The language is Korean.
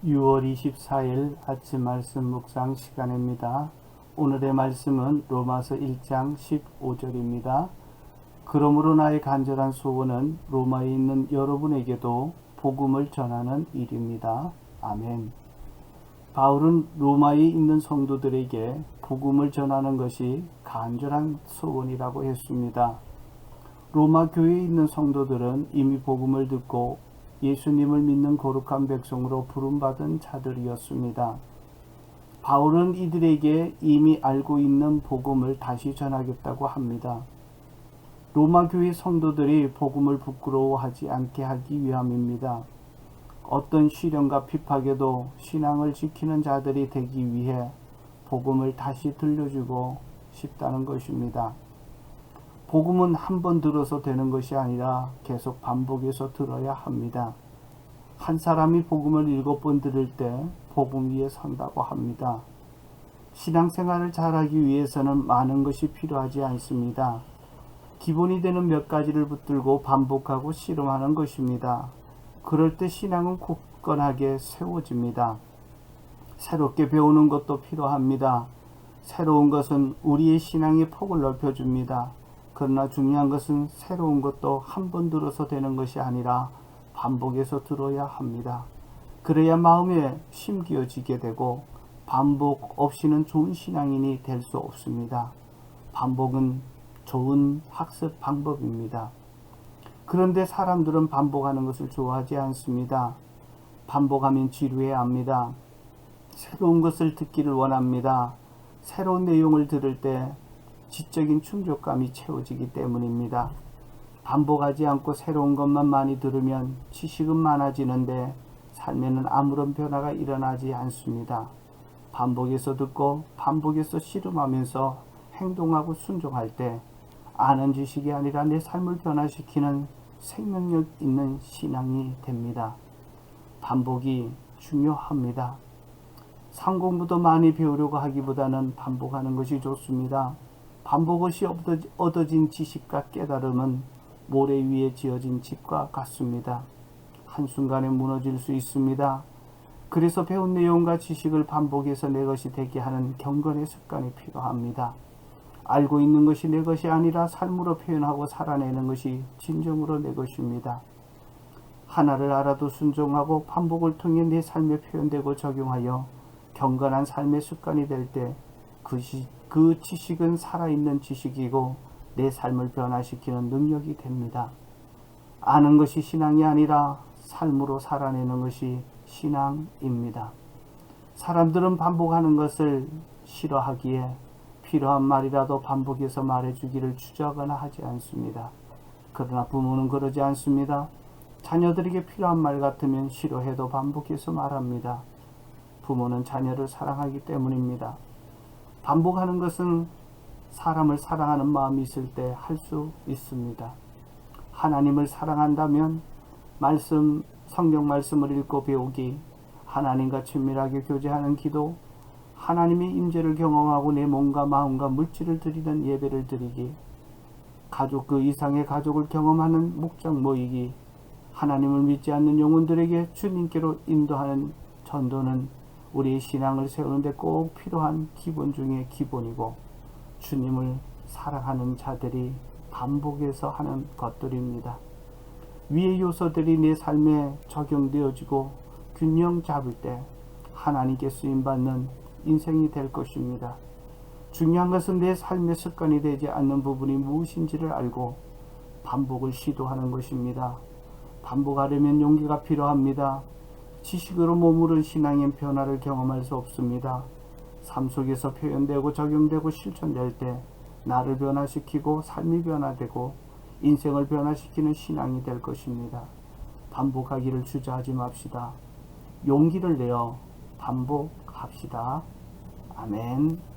6월 24일 아침 말씀 묵상 시간입니다. 오늘의 말씀은 로마서 1장 15절입니다. 그러므로 나의 간절한 소원은 로마에 있는 여러분에게도 복음을 전하는 일입니다. 아멘. 바울은 로마에 있는 성도들에게 복음을 전하는 것이 간절한 소원이라고 했습니다. 로마 교회에 있는 성도들은 이미 복음을 듣고 예수님을 믿는 거룩한 백성으로 부름받은 자들이었습니다. 바울은 이들에게 이미 알고 있는 복음을 다시 전하겠다고 합니다. 로마 교회 성도들이 복음을 부끄러워하지 않게 하기 위함입니다. 어떤 시련과 핍박에도 신앙을 지키는 자들이 되기 위해 복음을 다시 들려주고 싶다는 것입니다. 복음은 한 번 들어서 되는 것이 아니라 계속 반복해서 들어야 합니다. 한 사람이 복음을 7번 들을 때 복음 위에 선다고 합니다. 신앙생활을 잘하기 위해서는 많은 것이 필요하지 않습니다. 기본이 되는 몇 가지를 붙들고 반복하고 실험하는 것입니다. 그럴 때 신앙은 굳건하게 세워집니다. 새롭게 배우는 것도 필요합니다. 새로운 것은 우리의 신앙의 폭을 넓혀줍니다. 그러나 중요한 것은 새로운 것도 한 번 들어서 되는 것이 아니라 반복해서 들어야 합니다. 그래야 마음에 심기어지게 되고 반복 없이는 좋은 신앙인이 될 수 없습니다. 반복은 좋은 학습 방법입니다. 그런데 사람들은 반복하는 것을 좋아하지 않습니다. 반복하면 지루해야 합니다. 새로운 것을 듣기를 원합니다. 새로운 내용을 들을 때 지적인 충족감이 채워지기 때문입니다. 반복하지 않고 새로운 것만 많이 들으면 지식은 많아지는데 삶에는 아무런 변화가 일어나지 않습니다. 반복해서 듣고 반복해서 실험하면서 행동하고 순종할 때 아는 지식이 아니라 내 삶을 변화시키는 생명력 있는 신앙이 됩니다. 반복이 중요합니다. 상공부도 많이 배우려고 하기보다는 반복하는 것이 좋습니다. 반복 없이 얻어진 지식과 깨달음은 모래 위에 지어진 집과 같습니다. 한순간에 무너질 수 있습니다. 그래서 배운 내용과 지식을 반복해서 내 것이 되게 하는 경건의 습관이 필요합니다. 알고 있는 것이 내 것이 아니라 삶으로 표현하고 살아내는 것이 진정으로 내 것입니다. 하나를 알아도 순종하고 반복을 통해 내 삶에 표현되고 적용하여 경건한 삶의 습관이 될 때 그 지식은 살아있는 지식이고 내 삶을 변화시키는 능력이 됩니다. 아는 것이 신앙이 아니라 삶으로 살아내는 것이 신앙입니다. 사람들은 반복하는 것을 싫어하기에 필요한 말이라도 반복해서 말해주기를 주저하거나 하지 않습니다. 그러나 부모는 그러지 않습니다. 자녀들에게 필요한 말 같으면 싫어해도 반복해서 말합니다. 부모는 자녀를 사랑하기 때문입니다. 반복하는 것은 사람을 사랑하는 마음이 있을 때 할 수 있습니다. 하나님을 사랑한다면 성경 말씀을 읽고 배우기, 하나님과 친밀하게 교제하는 기도, 하나님의 임재를 경험하고 내 몸과 마음과 물질을 드리는 예배를 드리기, 가족 그 이상의 가족을 경험하는 목장 모이기, 하나님을 믿지 않는 영혼들에게 주님께로 인도하는 전도는 우리의 신앙을 세우는 데 꼭 필요한 기본 중의 기본이고 주님을 사랑하는 자들이 반복해서 하는 것들입니다. 위의 요소들이 내 삶에 적용되어지고 균형 잡을 때 하나님께 쓰임받는 인생이 될 것입니다. 중요한 것은 내 삶의 습관이 되지 않는 부분이 무엇인지를 알고 반복을 시도하는 것입니다. 반복하려면 용기가 필요합니다. 지식으로 머무른 신앙의 변화를 경험할 수 없습니다. 삶 속에서 표현되고 적용되고 실천될 때 나를 변화시키고 삶이 변화되고 인생을 변화시키는 신앙이 될 것입니다. 반복하기를 주저하지 맙시다. 용기를 내어 반복합시다. 아멘.